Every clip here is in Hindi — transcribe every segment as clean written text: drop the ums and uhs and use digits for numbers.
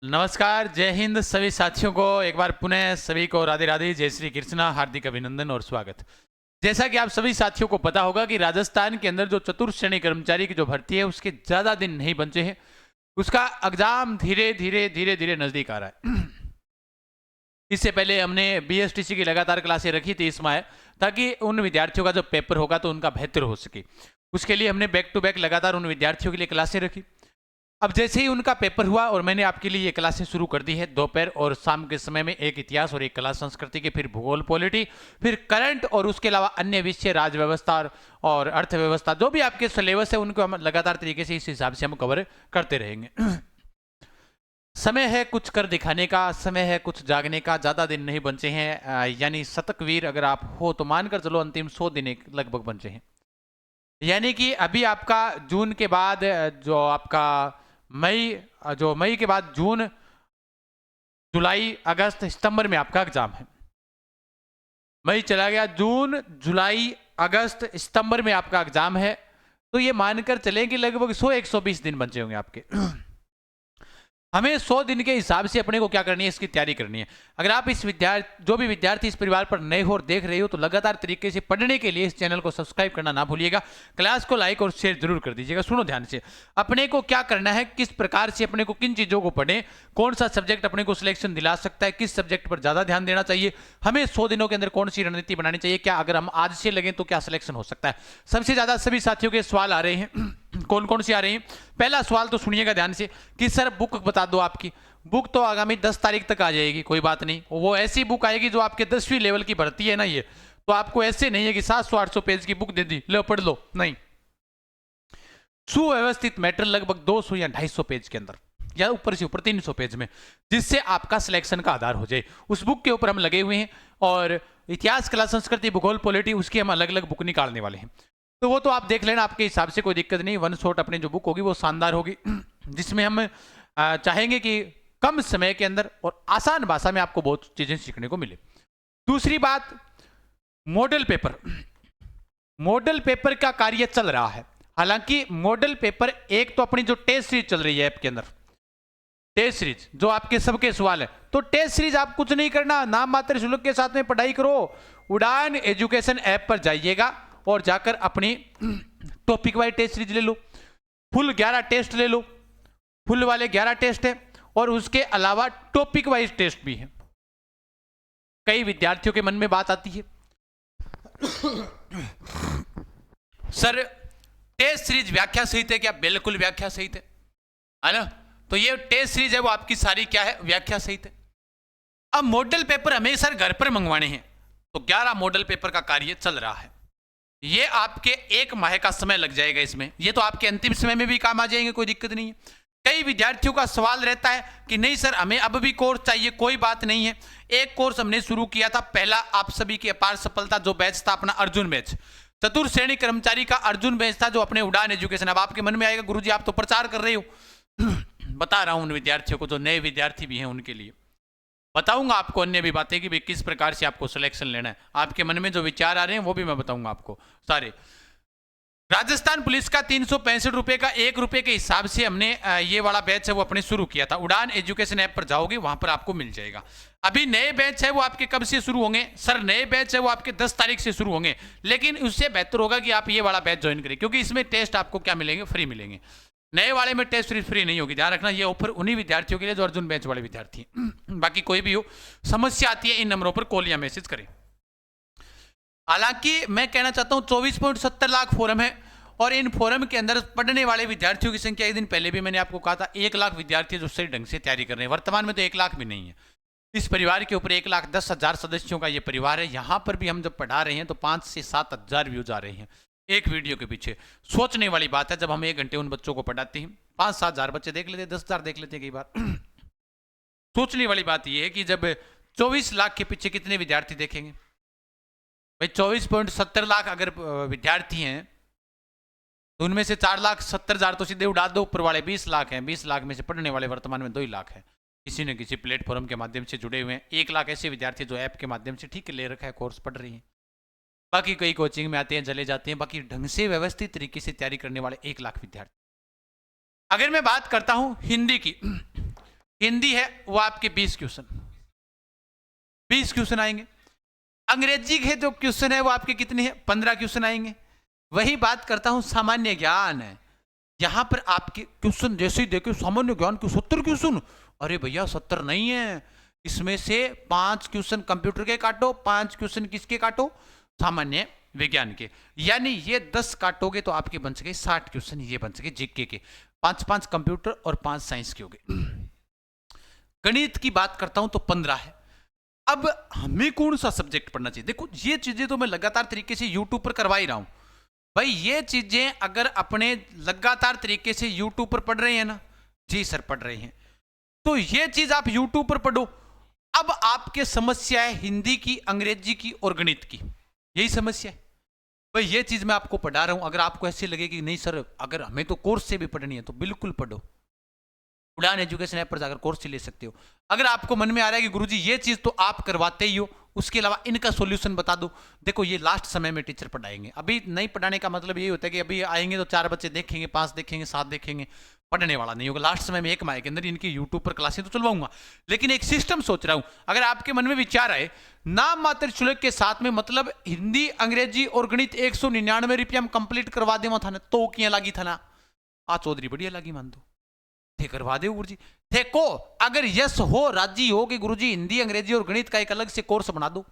नमस्कार, जय हिंद सभी साथियों को एक बार पुनः सभी को राधे राधे, जय श्री कृष्णा, हार्दिक अभिनंदन और स्वागत। जैसा कि आप सभी साथियों को पता होगा कि राजस्थान के अंदर जो चतुर्थ श्रेणी कर्मचारी की जो भर्ती है उसके ज़्यादा दिन नहीं बचे हैं। उसका एग्जाम धीरे धीरे धीरे धीरे नज़दीक आ रहा है। इससे पहले हमने बीएसटीसी की लगातार क्लासें रखी थी इस माह, ताकि उन विद्यार्थियों का जो पेपर होगा तो उनका बेहतर हो सके। उसके लिए हमने बैक टू बैक लगातार उन विद्यार्थियों के लिए क्लासें रखी। अब जैसे ही उनका पेपर हुआ और मैंने आपके लिए ये क्लासें शुरू कर दी है, दोपहर और शाम के समय में एक इतिहास और एक कला संस्कृति की, फिर भूगोल पॉलिटी, फिर करंट और उसके अलावा अन्य विषय राज व्यवस्था और अर्थव्यवस्था, जो भी आपके सिलेबस है उनको हम लगातार तरीके से इस हिसाब से हम कवर करते रहेंगे। समय है कुछ कर दिखाने का, समय है कुछ जागने का। ज़्यादा दिन नहीं बचे हैं, यानी शतकवीर अगर आप हो तो मानकर चलो अंतिम 100 दिन लगभग बचे हैं। यानी कि अभी आपका जून के बाद जो आपका मई के बाद जून, जुलाई, अगस्त, सितंबर में आपका एग्जाम है। मई चला गया, जून, जुलाई, अगस्त, सितंबर में आपका एग्जाम है। तो ये मानकर चलें कि लगभग 100-120 दिन बचे होंगे आपके। हमें 100 दिन के हिसाब से अपने को क्या करनी है, इसकी तैयारी करनी है। अगर आप जो भी विद्यार्थी इस परिवार पर नए हो और देख रहे हो तो लगातार तरीके से पढ़ने के लिए इस चैनल को सब्सक्राइब करना ना भूलिएगा। क्लास को लाइक और शेयर जरूर कर दीजिएगा। सुनो ध्यान से, अपने को क्या करना है, किस प्रकार से अपने को किन चीज़ों को पढ़ें, कौन सा सब्जेक्ट अपने को सिलेक्शन दिला सकता है, किस सब्जेक्ट पर ज़्यादा ध्यान देना चाहिए, हमें 100 दिनों के अंदर कौन सी रणनीति बनानी चाहिए, क्या अगर हम आज से लगें तो क्या सिलेक्शन हो सकता है। सबसे ज़्यादा सभी साथियों के सवाल आ रहे हैं। कौन कौन से आ रहे हैं? पहला सवाल तो सुनिएगा ध्यान से कि सर बुक बता दो। आपकी बुक तो आगामी 10 तारीख तक आ जाएगी, कोई बात नहीं। वो ऐसी बुक आएगी जो आपके 10वीं लेवल की भर्ती है ना, ये तो आपको ऐसे नहीं है कि 700-800 पेज की बुक दे दी, लो पढ़ लो, नहीं। सुव्यवस्थित मैटर लगभग 200 या 250 पेज के अंदर, या ऊपर से ऊपर 300 पेज में, जिससे आपका सिलेक्शन का आधार हो जाए। उस बुक के ऊपर हम लगे हुए हैं। और इतिहास, कला, संस्कृति, भूगोल, पॉलिटी, उसकी हम अलग अलग बुक निकालने वाले हैं। तो वो तो आप देख लेना, आपके हिसाब से कोई दिक्कत नहीं। वन शॉट अपनी जो बुक होगी वो शानदार होगी, जिसमें हम चाहेंगे कि कम समय के अंदर और आसान भाषा में आपको बहुत चीजें सीखने को मिले। दूसरी बात, मॉडल पेपर। मॉडल पेपर का कार्य चल रहा है। हालांकि मॉडल पेपर एक तो अपनी जो टेस्ट सीरीज चल रही है ऐप के अंदर, टेस्ट सीरीज जो आपके सबके सवाल है, तो टेस्ट सीरीज आप कुछ नहीं करना, नाम मात्र शुल्क के साथ में पढ़ाई करो। उड़ान एजुकेशन ऐप पर जाइएगा और जाकर अपनी टॉपिक वाइज टेस्ट सीरीज ले लो। फुल 11 टेस्ट ले लो, फुल वाले 11 टेस्ट है और उसके अलावा टॉपिक वाइज टेस्ट भी है। कई विद्यार्थियों के मन में बात आती है, सर टेस्ट सीरीज व्याख्या सहित है क्या? बिल्कुल व्याख्या सहित है ना। तो ये टेस्ट सीरीज है वो आपकी सारी क्या है, व्याख्या सहित है। अब मॉडल पेपर हमें सर घर पर मंगवाने हैं, तो 11 मॉडल पेपर का कार्य चल रहा है। ये आपके 1 माह का समय लग जाएगा इसमें। ये तो आपके अंतिम समय में भी काम आ जाएंगे, कोई दिक्कत नहीं है। कई विद्यार्थियों का सवाल रहता है कि नहीं सर हमें अब भी कोर्स चाहिए। कोई बात नहीं है, एक कोर्स हमने शुरू किया था पहला, आप सभी की अपार सफलता, जो बैच था अपना अर्जुन बैच, चतुर्थ श्रेणी कर्मचारी का अर्जुन बैच था, जो अपने उड़ान एजुकेशन। अब आपके मन में आएगा गुरुजी आप तो प्रचार कर रहे हो। बता रहा हूं उन विद्यार्थियों को जो नए विद्यार्थी भी हैं उनके लिए बताऊंगा आपको अन्य भी बातें कि किस प्रकार से आपको सिलेक्शन लेना है। आपके मन में जो विचार आ रहे हैं वो भी मैं बताऊंगा आपको सारे। राजस्थान पुलिस का 365 रुपए का 1 रुपए के हिसाब से हमने ये वाला बैच है वो अपने शुरू किया था। उड़ान एजुकेशन ऐप पर जाओगे वहां पर आपको मिल जाएगा। अभी नए बैच है वो आपके कब से शुरू होंगे? सर नए बैच है वो आपके 10 तारीख से शुरू होंगे, लेकिन उससे बेहतर होगा कि आप ये वाला बैच ज्वाइन करें, क्योंकि इसमें टेस्ट आपको क्या मिलेंगे, फ्री मिलेंगे। नए वाले में टेस्ट फ्री नहीं होगी, ध्यान रखना। ये ऑफर उन्हीं विद्यार्थियों के लिए जो अर्जुन बैच वाले विद्यार्थी हैं। बाकी कोई भी हो समस्या आती है, इन नंबरों पर कॉल या मैसेज करें। हालांकि मैं कहना चाहता हूं 24.70 लाख फॉरम है और इन फॉरम के अंदर पढ़ने वाले विद्यार्थियों की संख्या, एक दिन पहले भी मैंने आपको कहा था 1 लाख विद्यार्थी जो सही ढंग से तैयारी कर रहे हैं। वर्तमान में तो 1 लाख भी नहीं है। इस परिवार के ऊपर 1,10,000 सदस्यों का ये परिवार है। यहाँ पर भी हम जब पढ़ा रहे हैं तो 5 से 7 हज़ार व्यूज आ रहे हैं एक वीडियो के पीछे। सोचने वाली बात है, जब हम 1 घंटे उन बच्चों को पढ़ाते हैं, 5-7 हज़ार बच्चे देख लेते हैं, 10,000 देख लेते हैं कई बार। सोचने वाली बात यह है कि जब 24 लाख के पीछे कितने विद्यार्थी देखेंगे भाई? 24.70 लाख अगर विद्यार्थी हैं तो उनमें से 4,70,000 तो सीधे उड़ा दो। ऊपर वाले 20 लाख हैं, 20 लाख में से पढ़ने वाले वर्तमान में 2 ही लाख हैं, किसी न किसी प्लेटफॉर्म के माध्यम से जुड़े हुए हैं। 1 लाख ऐसे विद्यार्थी जो ऐप के माध्यम से ठीक ले रखा है, कोर्स पढ़ रही हैं। बाकी कई कोचिंग में आते हैं, चले जाते हैं। बाकी ढंग से व्यवस्थित तरीके से तैयारी करने वाले 1 लाख विद्यार्थी। अगर मैं बात करता हूं हिंदी की, हिंदी है वो आपके 20 क्वेश्चन, 20 क्वेश्चन आएंगे। अंग्रेजी के जो क्वेश्चन है वो आपके कितने हैं, 15 क्वेश्चन आएंगे। वही बात करता हूं सामान्य ज्ञान है, यहां पर आपके क्वेश्चन जैसे ही देखो सामान्य ज्ञान के 70 क्वेश्चन, अरे भैया 70 नहीं है, इसमें से 5 क्वेश्चन कंप्यूटर के काटो, 5 क्वेश्चन किसके काटो, सामान्य विज्ञान के, यानी ये 10 काटोगे तो आपके बन सके 60 क्वेश्चन, ये बन सके जीके के, 5 कंप्यूटर और 5 साइंस के हो गए। गणित की बात करता हूं तो 15 है। अब हमें कौन सा सब्जेक्ट पढ़ना चाहिए, देखो ये चीजें तो मैं लगातार तरीके से यूट्यूब पर करवा ही रहा हूं भाई। ये चीजें अगर अपने लगातार तरीके से यूट्यूब पर पढ़ रहे हैं ना, जी सर पढ़ रहे हैं, तो ये चीज आप यूट्यूब पर पढ़ो। अब आपके समस्या है हिंदी की, अंग्रेजी की और गणित की, यही समस्या है भाई। ये चीज मैं आपको पढ़ा रहा हूं, अगर आपको ऐसे लगे कि नहीं सर अगर हमें तो कोर्स से भी पढ़नी है तो बिल्कुल पढ़ो, उड़ान एजुकेशन ऐप पर जाकर कोर्स ले सकते हो। अगर आपको मन में आ रहा है कि गुरुजी ये चीज तो आप करवाते ही हो, उसके अलावा इनका सॉल्यूशन बता दो, देखो ये लास्ट समय में टीचर पढ़ाएंगे, अभी नहीं पढ़ाने का मतलब ये होता है कि अभी आएंगे तो 4 बच्चे देखेंगे, 5 देखेंगे, 7 देखेंगे, पढ़ने वाला नहीं होगा। लास्ट समय में 1 माह के अंदर इनकी यूट्यूब पर क्लासें तो चलवाऊंगा, लेकिन एक सिस्टम सोच रहा हूं। अगर आपके मन में विचार आए नाम मात्र शुल्क के साथ में, मतलब हिंदी अंग्रेजी और गणित 199 रुपया में कंप्लीट करवा दे था ना, तो किया लगी था ना, आ चौधरी बढ़िया लगी मान दो, थे करवा दे गुरुजी, थे को अगर यस हो, राजी हो कि गुरुजी हिंदी अंग्रेजी और गणित का एक अलग से कोर्स बना दो,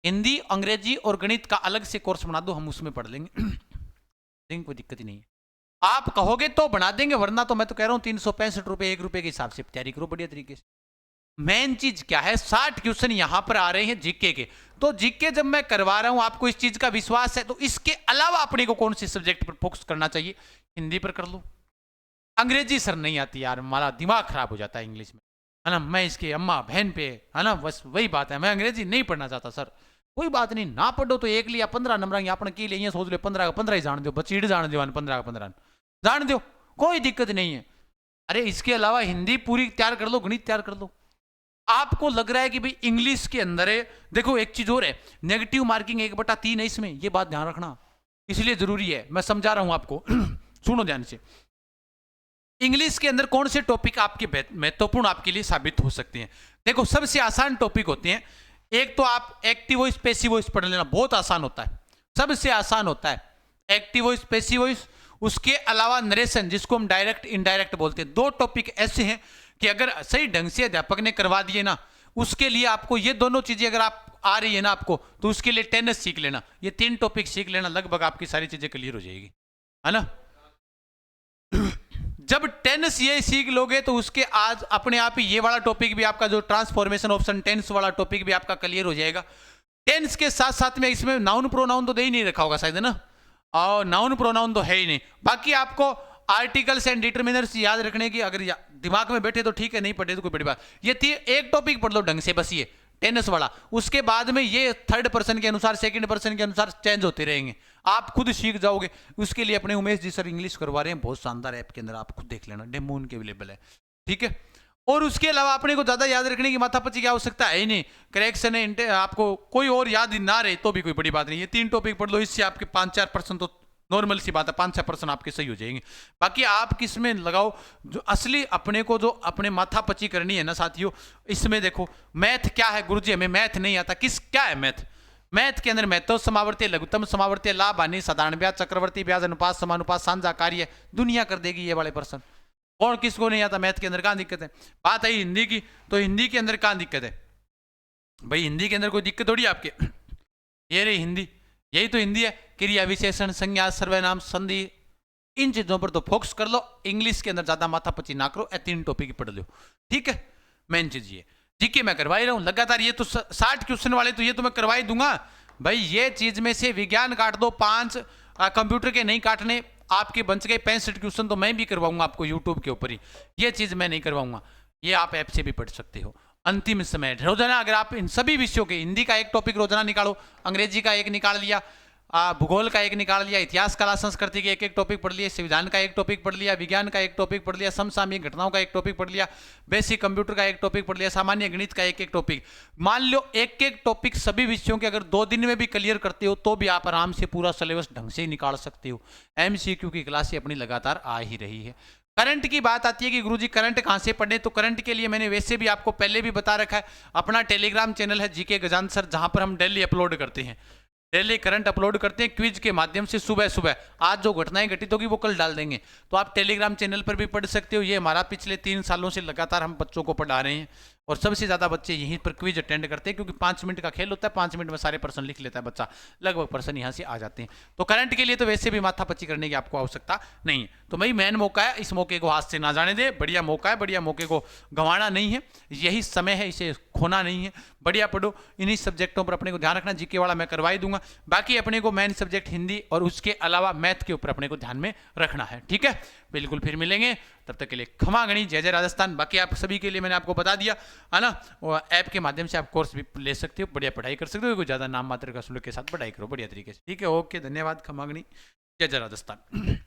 हिंदी अंग्रेजी और गणित का अलग से कोर्स बना दो, हम उसमें पढ़ लेंगे लेकिन कोई दिक्कत ही नहीं है। आप कहोगे तो बना देंगे, वरना तो मैं तो कह रहा हूं 365 रुपए 1 रुपए के हिसाब से तैयारी करो बढ़िया तरीके से। मेन चीज क्या है, 60 क्वेश्चन यहां पर आ रहे हैं जीके के, तो जीके जब मैं करवा रहा हूं आपको इस चीज का विश्वास है, तो इसके अलावा अपने को कौन से सब्जेक्ट पर फोकस करना चाहिए, हिंदी पर कर लो। अंग्रेजी सर नहीं आती यार, हमारा दिमाग खराब हो जाता है इंग्लिश में, है ना, मैं इसके अम्मा बहन पे, है ना, बस वही बात है, मैं अंग्रेजी नहीं पढ़ना चाहता सर। कोई बात नहीं, ना पढ़ो तो एक लिया 15 नंबर अपने के लिए सोच लो 15 का 15 ही जान दो, बचीड़ जान दो, 15 का 15 जान दो, कोई दिक्कत नहीं है। अरे इसके अलावा हिंदी पूरी तैयार कर लो, गणित तैयार कर लो। आपको लग रहा है कि भाई इंग्लिश के अंदर है, देखो एक चीज और है, नेगेटिव मार्किंग 1/3 है इसमें, ये बात ध्यान रखना, इसलिए जरूरी है, मैं समझा रहा हूं आपको सुनो ध्यान से। इंग्लिश के अंदर कौन से टॉपिक आपके महत्वपूर्ण आपके लिए साबित हो सकते हैं, देखो सबसे आसान टॉपिक होते हैं, एक तो आप एक्टिव वॉइस पैसिव वॉइस पढ़ लेना, बहुत आसान होता है, सबसे आसान होता है एक्टिव वॉइस पैसिव वॉइस। उसके अलावा नरेशन जिसको हम डायरेक्ट इनडायरेक्ट बोलते हैं, 2 टॉपिक ऐसे हैं कि अगर सही ढंग से अध्यापक ने करवा दिए ना, उसके लिए आपको ये दोनों चीजें अगर आप आ रही है ना आपको, तो उसके लिए टेनिस सीख लेना, ये 3 टॉपिक सीख लेना, लगभग आपकी सारी चीजें क्लियर हो जाएगी, है ना। जब टेंस ये सीख लोगे तो उसके आज अपने आप ही ये वाला टॉपिक भी आपका जो ट्रांसफॉर्मेशन ऑप्शन टेंस वाला टॉपिक भी आपका क्लियर हो जाएगा। टेंस के साथ साथ में इसमें नाउन प्रोनाउन तो दे ही नहीं रखा होगा शायद, है ना, और नाउन प्रोनाउन तो है ही नहीं, बाकी आपको आर्टिकल्स एंड डिटर्मिनर्स याद रखने की, अगर दिमाग में बैठे तो ठीक है, नहीं पढ़े तो कोई बड़ी बात, ये एक टॉपिक पढ़ लो ढंग से बस, ये टेनिस वाला, उसके बाद में ये 3rd पर्सन के अनुसार 2nd पर्सन के अनुसार चेंज होते रहेंगे, आप खुद सीख जाओगे। उसके लिए अपने उमेश जी सर इंग्लिश करवा रहे हैं, बहुत शानदार ऐप के अंदर, आप खुद देख लेना, डेमो उनके अवेलेबल है, ठीक है। और उसके अलावा अपने को ज्यादा याद रखने की माथापच्ची की आवश्यकता है ही नहीं, करेक्शन है, आपको कोई और याद ना रहे तो भी कोई बड़ी बात नहीं, ये 3 टॉपिक पढ़ लो, इससे आपके 5-4% तो नॉर्मल सी बात है, 5-6% आपके सही हो जाएंगे। बाकी आप किस में लगाओ, जो असली अपने को जो अपने माथापच्ची करनी है ना साथियों, इसमें देखो मैथ क्या है, गुरुजी हमें मैथ नहीं आता, क्या है मैथ, मैथ के अंदर महत्व समावर्ती, लघुत्तम समावर्ती, लाभ हानि, साधारण ब्याज, चक्रवर्ती ब्याज, अनुपात, समानुपात, साझा कार्य, दुनिया कर देगी ये वाले पर्सन। कौन किसको नहीं आता मैथ के अंदर, कहां दिक्कत है। बात आई हिंदी की, तो हिंदी के अंदर कहां दिक्कत है भाई, हिंदी के अंदर कोई दिक्कत थोड़ी आपके, ये रही हिंदी, यही तो हिंदी है, क्रिया विशेषण संज्ञा सर्वनाम संधि, इन चीजों पर तो फोकस कर लो, इंग्लिश के अंदर ज्यादा माथापच्ची ना करो, 3 टॉपिक पढ़ लो, ठीक है। मेन चीज ये जीके मैं करवा ही रहा हूं लगातार, ये तो 60 क्वेश्चन वाले तो ये तो मैं करवा ही दूंगा भाई। ये चीज में से विज्ञान काट दो, 5 कंप्यूटर के नहीं काटने, आपके बन गए 65 क्वेश्चन तो मैं भी करवाऊंगा आपको यूट्यूब के ऊपर ही, ये चीज मैं नहीं करवाऊंगा, ये आप ऐप से भी पढ़ सकते हो। अंतिम समय रोजाना अगर आप इन सभी विषयों के, हिंदी का एक टॉपिक रोजाना निकालो, अंग्रेजी का एक निकाल लिया, भूगोल का एक निकाल लिया, इतिहास कला संस्कृति के एक टॉपिक पढ़ लिया, संविधान का एक टॉपिक पढ़ लिया, विज्ञान का एक टॉपिक पढ़ लिया, समसामयिक घटनाओं का एक टॉपिक पढ़ लिया, बेसिक कंप्यूटर का एक टॉपिक पढ़ लिया, सामान्य गणित का एक टॉपिक। मान लो एक टॉपिक सभी विषयों के अगर 2 दिन में भी क्लियर करते हो तो भी आप आराम से पूरा सिलेबस ढंग से निकाल सकते हो। MCQ की क्लासें अपनी लगातार आ ही रही है, करंट की बात आती है कि गुरुजी करंट कहाँ से पढ़ने, तो करंट के लिए मैंने वैसे भी आपको पहले भी बता रखा है, अपना टेलीग्राम चैनल है जीके गजान सर, जहां पर हम डेली अपलोड करते हैं, डेली करंट अपलोड करते हैं क्विज के माध्यम से सुबह सुबह। आज जो घटनाएं घटित होगी वो कल डाल देंगे, तो आप टेलीग्राम चैनल पर भी पढ़ सकते हो। ये हमारा पिछले 3 सालों से लगातार हम बच्चों को पढ़ा रहे हैं, और सबसे ज्यादा बच्चे यहीं पर क्विज अटेंड करते हैं, क्योंकि 5 मिनट का खेल होता है, 5 मिनट में सारे प्रश्न लिख लेता है बच्चा, लगभग प्रश्न यहाँ से आ जाते हैं। तो करंट के लिए तो वैसे भी माथापच्ची करने की आपको आवश्यकता नहीं है। तो भाई मेन मौका है, इस मौके को हाथ से ना जाने दे, बढ़िया मौका है, बढ़िया मौके को गंवाना नहीं है, यही समय है, इसे खोना नहीं है। बढ़िया पढ़ो, इन्हीं सब्जेक्टों पर अपने को ध्यान रखना, जीके वाला मैं करवा ही दूंगा, बाकी अपने को मेन सब्जेक्ट हिंदी और उसके अलावा मैथ के ऊपर अपने को ध्यान में रखना है, ठीक है। बिल्कुल, फिर मिलेंगे, तब तक के लिए खमा गणी, जय जय राजस्थान। बाकी आप सभी के लिए मैंने आपको बता दिया है ना, ऐप के माध्यम से आप कोर्स भी ले सकते हो, बढ़िया पढ़ाई कर सकते हो, कोई ज़्यादा नाम मात्र का शुल्क के साथ पढ़ाई करो बढ़िया तरीके से, ठीक है। ओके, धन्यवाद, खमा गणी, जय जय राजस्थान।